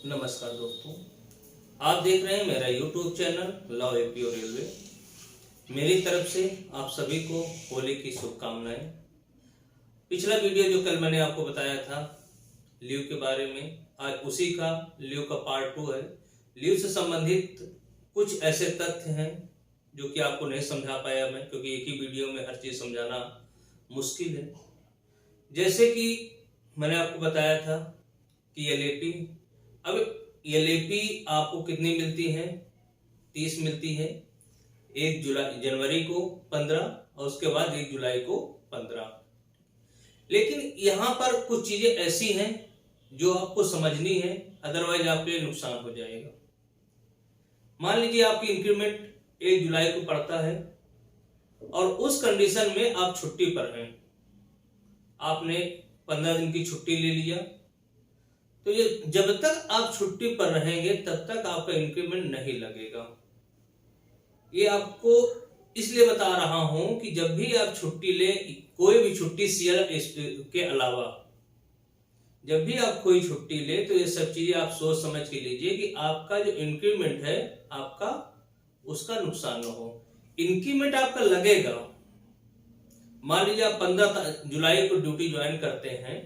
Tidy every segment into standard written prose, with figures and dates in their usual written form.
नमस्कार दोस्तों, आप देख रहे हैं मेरा YouTube चैनल लव एपी और रेलवे। मेरी तरफ से आप सभी को होली की शुभकामनाएं। पिछला वीडियो जो कल मैंने आपको बताया था लीव के बारे में, आज उसी का लीव का पार्ट 2 है। लीव से संबंधित कुछ ऐसे तथ्य हैं जो कि आपको नहीं समझा पाया मैं, क्योंकि एक ही वीडियो में हर चीज़ समझाना मुश्किल है। जैसे कि मैंने आपको बताया था कि एलएपी, अब एलएपी आपको कितनी मिलती है? 30 मिलती है। 1 जनवरी को 15 और उसके बाद 1 जुलाई को 15। लेकिन यहाँ पर कुछ चीजें ऐसी हैं जो आपको समझनी है, अदरवाइज आपके लिए नुकसान हो जाएगा। मान लीजिए आपकी इंक्रीमेंट 1 जुलाई को पड़ता है और उस कंडीशन में आप छुट्टी पर हैं, आपने 15 दिन की छुट्टी ले लिया, तो ये जब तक आप छुट्टी पर रहेंगे तब तक आपका इंक्रीमेंट नहीं लगेगा। ये आपको इसलिए बता रहा हूं कि जब भी आप छुट्टी ले, कोई भी छुट्टी सीएल के अलावा जब भी आप कोई छुट्टी ले, तो ये सब चीजें आप सोच समझ के लीजिए कि आपका जो इंक्रीमेंट है आपका उसका नुकसान न हो। इंक्रीमेंट आपका लगेगा। मान लीजिए आप 15 जुलाई को ड्यूटी ज्वाइन करते हैं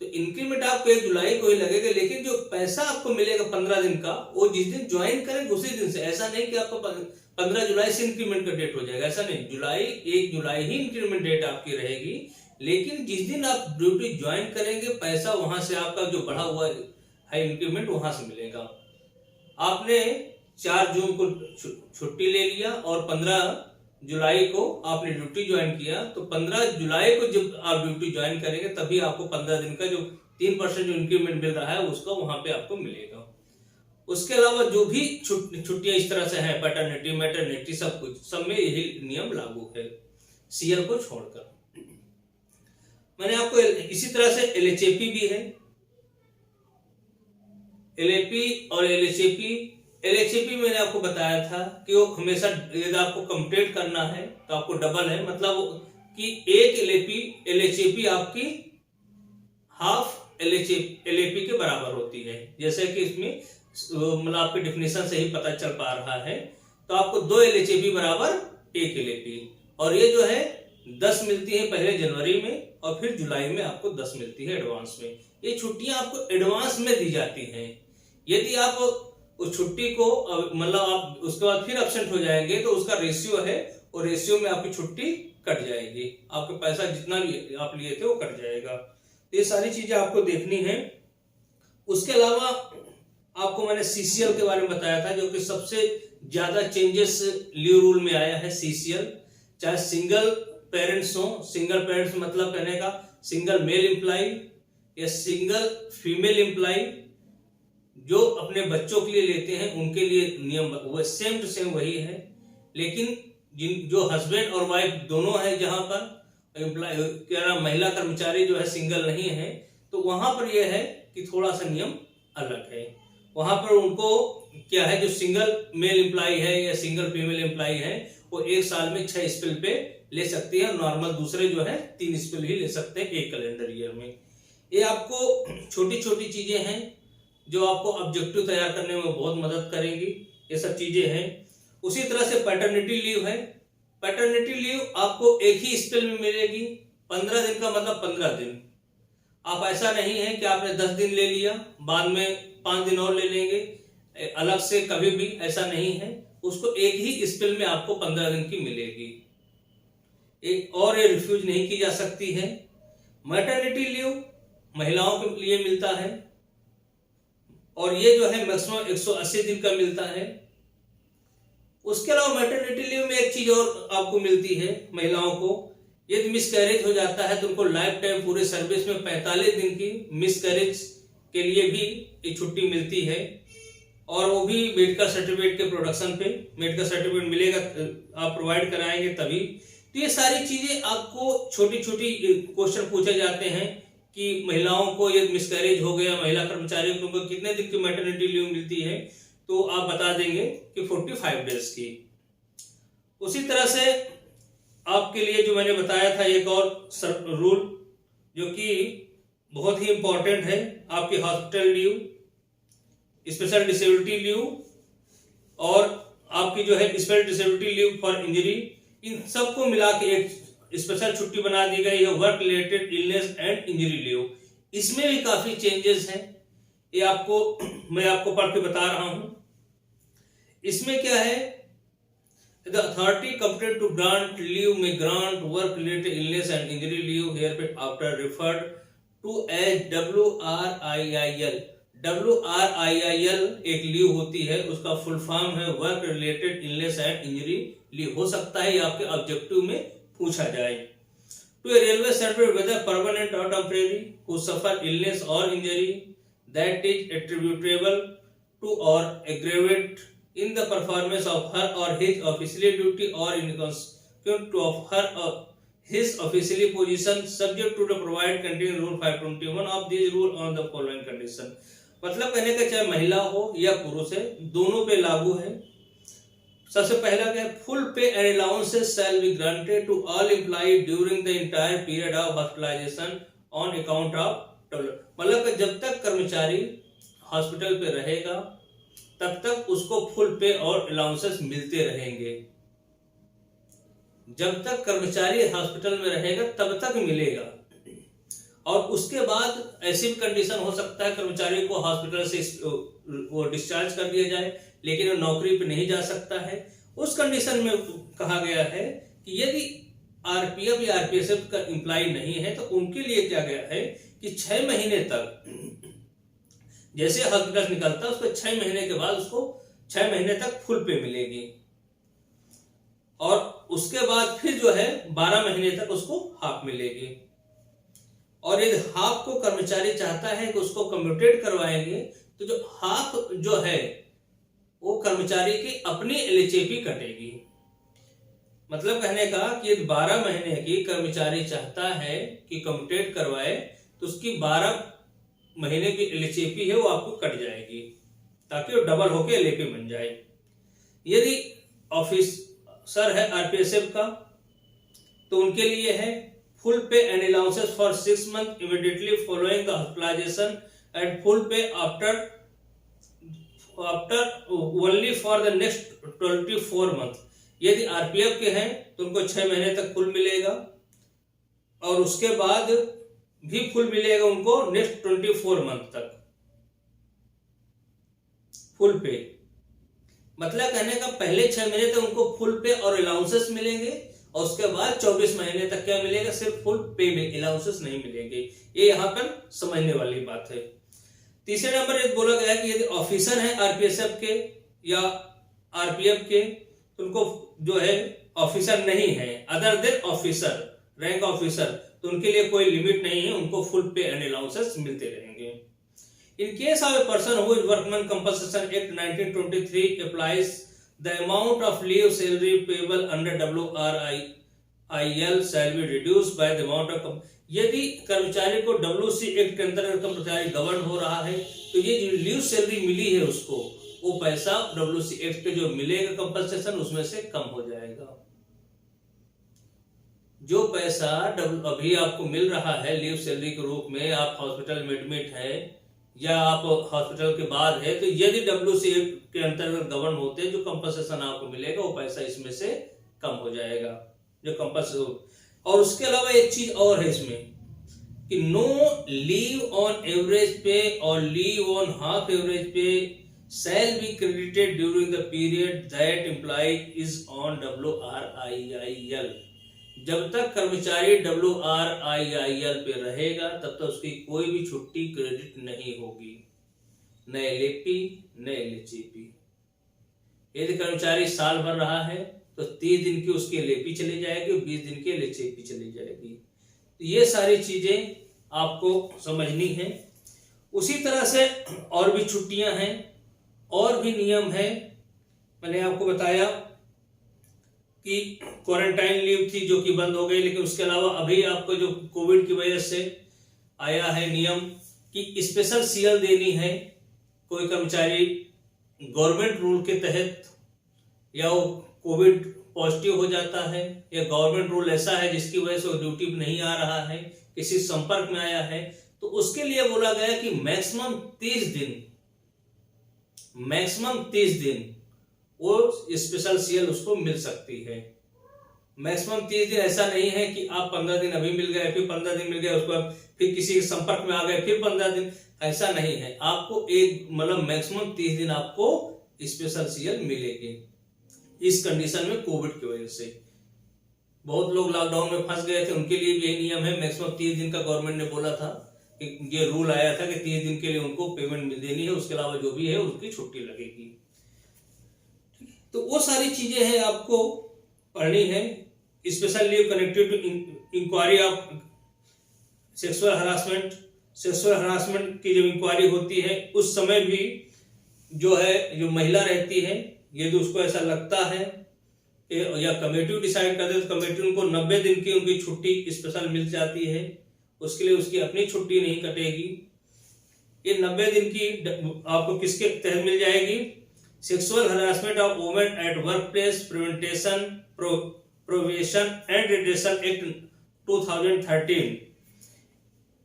तो इंक्रीमेंट आपको 1 जुलाई को ही लगेगा, लेकिन जो पैसा आपको मिलेगा 15 दिन का, वो जिस दिन ज्वाइन करेंगे उसी दिन से। ऐसा नहीं कि आपको 15 जुलाई से इंक्रीमेंट का डेट हो जाएगा, ऐसा नहीं। 1 जुलाई ही इंक्रीमेंट डेट आपकी रहेगी, लेकिन जिस दिन आप ड्यूटी ज्वाइन करेंगे पैसा वहां से आपका जो बढ़ा हुआ है इंक्रीमेंट वहां से मिलेगा। आपने 4 जून को छुट्टी ले लिया और 15 जुलाई को आपने ड्यूटी ज्वाइन किया, तो 15 जुलाई को जब आप ड्यूटी ज्वाइन करेंगे तभी आपको 15 दिन का जो 3% जो इंक्रीमेंट मिल रहा है उसका वहां पे आपको मिलेगा। उसके अलावा जो भी छुट्टियां इस तरह से हैं, पैटर्निटी, मैटरनिटी, सब कुछ, सब में यही नियम लागू है सीएल को छोड़कर। मैंने आपको इसी तरह से एलएचएपी भी है। एलएपी और एलएचएपी मैंने आपको बताया था कि वो हमेशा यदि आपको कंप्लीट करना है तो आपको डबल है, मतलब कि एक एलएचएपी आपकी हाफ एलएपी के बराबर होती है। जैसे कि इसमें मतलब आपके डिफिनेशन से ही पता चल पा रहा है, तो आपको 2 एलएचएपी बराबर 1 एलएपी, और ये जो है 10 मिलती है पहले जनवरी में और फिर जुलाई में आपको 10 मिलती है एडवांस में। ये छुट्टियां आपको एडवांस में दी जाती हैं। यदि आप उस छुट्टी को मतलब आप उसके बाद फिर एब्सेंट हो जाएंगे तो उसका रेशियो है, और रेशियो में आपकी छुट्टी कट जाएगी, आपका पैसा जितना भी आप लिए थे वो कट जाएगा। ये सारी चीजें आपको देखनी है। उसके अलावा आपको मैंने सीसीएल के बारे में बताया था, जो कि सबसे ज्यादा चेंजेस लीव रूल में आया है। सीसीएल चाहे सिंगल पेरेंट्स हो, सिंगल पेरेंट्स मतलब कहने का सिंगल मेल एम्प्लॉय या सिंगल फीमेल एम्प्लॉय जो अपने बच्चों के लिए लेते हैं उनके लिए नियम वो सेम टू सेम वही है। लेकिन जो हस्बैंड और वाइफ दोनों है, जहां पर एम्प्लॉय क्या नाम महिला कर्मचारी जो है सिंगल नहीं है, तो वहां पर यह है कि थोड़ा सा नियम अलग है। वहां पर उनको क्या है, जो सिंगल मेल एम्प्लॉय है या सिंगल फीमेल एम्प्लॉय है वो 1 साल में 6 स्पेल पे ले सकती है। नॉर्मल दूसरे जो है 3 स्पेल ही ले सकते हैं 1 कैलेंडर ईयर में। ये आपको छोटी छोटी चीजें हैं जो आपको ऑब्जेक्टिव तैयार करने में बहुत मदद करेंगी। ये सब चीजें हैं। उसी तरह से पैटर्निटी लीव है। पैटर्निटी लीव आपको एक ही स्पेल में मिलेगी। 15 दिन का मतलब 15 दिन। आप ऐसा नहीं है कि आपने 10 दिन ले लिया बाद में 5 दिन और ले लेंगे अलग से, कभी भी ऐसा नहीं है। उसको एक ही स्पेल में आपको 15 दिन की मिलेगी, एक और ये रिफ्यूज नहीं की जा सकती है। मैटरनिटी लीव महिलाओं के लिए मिलता है और ये जो है मैक्सिमम 180 दिन का मिलता है। उसके अलावा मैटरनिटी लीव में एक चीज और आपको मिलती है महिलाओं को, यदि मिसकैरेज हो जाता है तो उनको लाइफ टाइम पूरे सर्विस में 45 दिन की मिसकैरेज के लिए भी एक छुट्टी मिलती है, और वो भी मेडिकल सर्टिफिकेट के प्रोडक्शन पे मेडिकल सर्टिफिकेट मिलेगा, आप प्रोवाइड कराएंगे तभी। तो ये सारी चीजें आपको छोटी छोटी क्वेश्चन पूछे जाते हैं कि महिलाओं को ये मिसकैरेज हो गया, महिला कर्मचारियों को कितने दिन की मैटरनिटी लीव मिलती है, तो आप बता देंगे कि 45 डेज की। उसी तरह से आपके लिए जो मैंने बताया था एक और रूल जो कि बहुत ही इंपॉर्टेंट है, आपकी hospital leave special disability leave और आपकी जो है special disability leave for injury, इन सबको मिला के एक स्पेशल छुट्टी बना दी गई है, work related illness and injury leave. इसमें भी काफी चेंजेस हैं, ये आपको मैं आपको पढ़ के बता रहा हूं। इसमें क्या है, the authority competent to grant leave में grant work related illness and injury leave hereinafter referred to as WRIIL। WRIIL एक लीव होती है, उसका फुल फॉर्म है work related illness and injury leave. हो सकता है ये आपके ऑब्जेक्टिव में पूछा जाए। To a railway service whether permanent और टेम्परेरी हु सफर इलनेस और injury that is attributable to और aggravate in the performance of her or his officially duty or in consequence of her or his officially position subject to the provide contained rule 521 of these rule on the following condition। मतलब कहने का चाहे महिला हो या पुरुष है, दोनों पे लागू है। सबसे पहला क्या है, full pay and allowances shall be granted to all employ during the entire period of hospitalization on account of मतलब जब तक कर्मचारी हॉस्पिटल पे रहेगा तब तक उसको फुल पे और अलाउंसेस मिलते रहेंगे। जब तक कर्मचारी हॉस्पिटल में रहेगा तब तक मिलेगा, और उसके बाद ऐसी भी कंडीशन हो सकता है कर्मचारी को हॉस्पिटल से वो डिस्चार्ज कर दिया जाए लेकिन वो नौकरी पे नहीं जा सकता है। उस कंडीशन में कहा गया है कि यदि आरपीएफ या आरपीएसएफ का एम्प्लॉय नहीं है तो उनके लिए क्या गया है कि 6 महीने तक जैसे हॉस्पिटल निकलता है उसको 6 महीने के बाद उसको 6 महीने तक फुल पे मिलेगी, और उसके बाद फिर जो है 12 महीने तक उसको हाफ मिलेगी। और यदि हाफ को कर्मचारी चाहता है कि उसको कम्यूटेट करवाएंगे तो जो हाफ जो है वो कर्मचारी की अपनी एलएचएपी कटेगी। मतलब कहने का कि यदि 12 महीने की कर्मचारी चाहता है कि कम्यूटेट करवाए तो उसकी 12 महीने की एलएचएपी है वो आपको कट जाएगी ताकि वो डबल होके एलएपी बन जाए। यदि ऑफिसर है आरपीएसएफ का तो उनके लिए है full pay and allowances for 6 month immediately following the hospitalization and full pay after only for the next 24 month. यदि आरपीएफ के हैं तो उनको 6 महीने तक फुल मिलेगा और उसके बाद भी फुल मिलेगा उनको नेक्स्ट 24 मंथ तक फुल पे। मतलब कहने का पहले 6 महीने तक उनको फुल पे और अलाउंसेस मिलेंगे और उसके बाद 24 महीने तक क्या मिलेगा, सिर्फ फुल पे में अलाउंसेस नहीं मिलेंगे। ये यहाँ पर समझने वाली बात है। तीसरे नंबर एक बोला गया कि यदि ऑफिसर है आरपीएसएफ के या आरपीएफ के तो उनको जो है ऑफिसर नहीं है other than officer rank officer तो उनके लिए कोई लिमिट नहीं है, उनको फुल पे एंड अलाउंसेस मिलते रहेंगे। In case of a person who is workman compensation act 1923 applies the amount of leave salary payable under WRIIL shall be reduced by the amount of. यदि कर्मचारी को WC act के अंतर्गत कर्मचारी govern हो रहा है तो ये जो लीव सैलरी मिली है उसको वो पैसा WC एक्ट पे जो मिलेगा कंपनसेशन उसमें से कम हो जाएगा। जो पैसा अभी आपको मिल रहा है लीव सैलरी के रूप में, आप हॉस्पिटल में एडमिट है या आप हॉस्पिटल के बाद है तो यदि WC के अंतर्गत गवर्न होते जो कंपनसेशन आपको मिलेगा वो पैसा इसमें से कम हो जाएगा जो कंपनसेशन। और उसके अलावा एक चीज और है इसमें कि नो लीव ऑन एवरेज पे और लीव ऑन हाफ एवरेज पे shall be credited during the period that employee is on WRIIL। जब तक कर्मचारी WRIIL पे रहेगा तब तक उसकी कोई भी छुट्टी क्रेडिट नहीं होगी, न एलएपी न एलएचएपी। यदि कर्मचारी साल भर रहा है तो 30 दिन की उसकी एलएपी चली जाएगी और 20 दिन की एलएचएपी चली जाएगी। तो ये सारी चीजें आपको समझनी है। उसी तरह से और भी छुट्टियां हैं और भी नियम है। मैंने आपको बताया कि क्वारंटाइन लीव थी जो कि बंद हो गई, लेकिन उसके अलावा अभी आपको जो कोविड की वजह से आया है नियम कि स्पेशल सीएल देनी है। कोई कर्मचारी गवर्नमेंट रूल के तहत या वो कोविड पॉजिटिव हो जाता है या गवर्नमेंट रूल ऐसा है जिसकी वजह से वो ड्यूटी पे नहीं आ रहा है, किसी संपर्क में आया है, तो उसके लिए बोला गया कि मैक्सिमम 30 दिन मैक्सिमम 30 दिन वो स्पेशल सीएल उसको मिल सकती है। मैक्सिमम 30 दिन, ऐसा नहीं है कि आप 15 दिन अभी मिल गए, फिर 15 दिन मिल गए, उसके बाद फिर किसी के संपर्क में आ गए, फिर 15 दिन, ऐसा नहीं है। आपको एक मतलब मैक्सिमम 30 दिन आपको स्पेशल सीएल मिलेगी इस कंडीशन में, कोविड की वजह से। बहुत लोग लॉकडाउन में फंस गए थे, उनके लिए भी यही नियम है। मैक्सिमम 30 दिन का गवर्नमेंट ने बोला था कि ये रूल आया था कि 30 दिन के लिए उनको पेमेंट देनी है, उसके अलावा जो भी है उसकी छुट्टी लगेगी। तो वो सारी चीजें हैं आपको पढ़नी है। Special leave connected to inquiry of sexual harassment. Sexual harassment की जब इंक्वायरी होती है उस समय भी जो है, जो महिला रहती है, यदि उसको ऐसा लगता है या कमेटी डिसाइड कर दे तो कमेटी उनको 90 दिन की उनकी छुट्टी स्पेशल मिल जाती है। उसके लिए उसकी अपनी छुट्टी नहीं कटेगी। ये 90 दिन की आपको किसके तहत मिल जाएगी? Sexual harassment of women at work place prevention prohibition and redressal act 2013।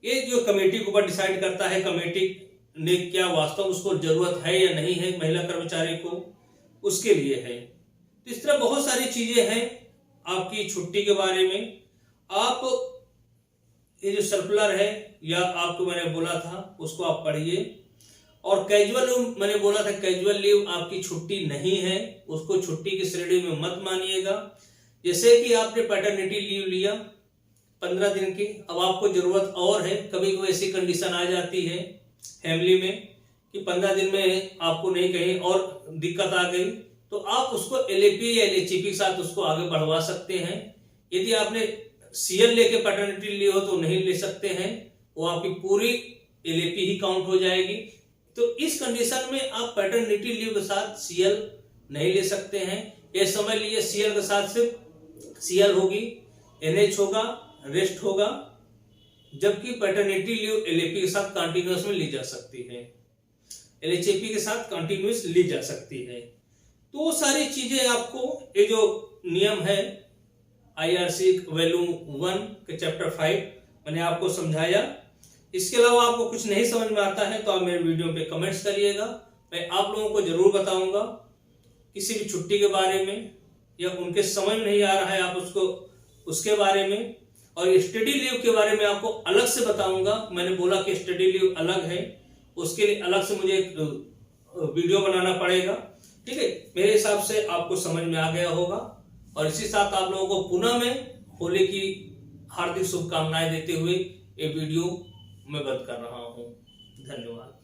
ये जो कमेटी के ऊपर डिसाइड करता है, कमेटी ने क्या वास्तव उसको जरूरत है या नहीं है महिला कर्मचारी को, उसके लिए है। तो इस तरह बहुत सारी चीजें हैं आपकी छुट्टी के बारे में। आप ये जो सर्कुलर है या आपको मैंने बोला था उसको आप पढ़िए। और कैजुअल लीव मैंने बोला था, कैजुअल लीव आपकी छुट्टी नहीं है, उसको छुट्टी की श्रेणी में मत मानिएगा। जैसे कि आपने पैटर्निटी लीव लिया 15 दिन की, अब आपको जरूरत और है, कभी कोई ऐसी कंडीशन आ जाती है फैमिली में कि 15 दिन में आपको नहीं कहीं और दिक्कत आ गई, तो आप उसको एलएपी या एलएचपी के साथ उसको आगे बढ़वा सकते हैं। यदि आपने सीएल लेके पैटर्निटी ली हो तो नहीं ले सकते हैं, वो आपकी पूरी एलएपी ही काउंट हो जाएगी। तो इस कंडीशन में आप पैटर्निटी लीव के साथ सीएल नहीं ले सकते हैं। ये समझ लीजिए सीएल के साथ सिर्फ सीएल होगी, एनएच होगा, रेस्ट होगा, जबकि पैटर्निटी लीव एलएपी के साथ कंटिन्यूअस में ली जा सकती है, एलएचपी के साथ कंटिन्यूअस ली जा सकती है। तो सारी चीजें आपको, ये जो नियम है आईआरसी वॉल्यूम 1 के चैप्टर 5 मैंने आपको समझाया। इसके अलावा आपको कुछ नहीं समझ में आता है तो आप मेरे वीडियो पे कमेंट्स करिएगा, मैं आप लोगों को जरूर बताऊंगा किसी भी छुट्टी के बारे में, या उनके समझ नहीं आ रहा है आप उसको उसके बारे में। और स्टडी लीव के बारे में आपको अलग से बताऊंगा। मैंने बोला कि स्टडी लीव अलग है, उसके लिए अलग से मुझे एक वीडियो बनाना पड़ेगा, ठीक है। मेरे हिसाब से आपको समझ में आ गया होगा। और इसी साथ आप लोगों को पुनः मैं होली की हार्दिक शुभकामनाएं देते हुए ये वीडियो मैं बंद कर रहा हूं। धन्यवाद।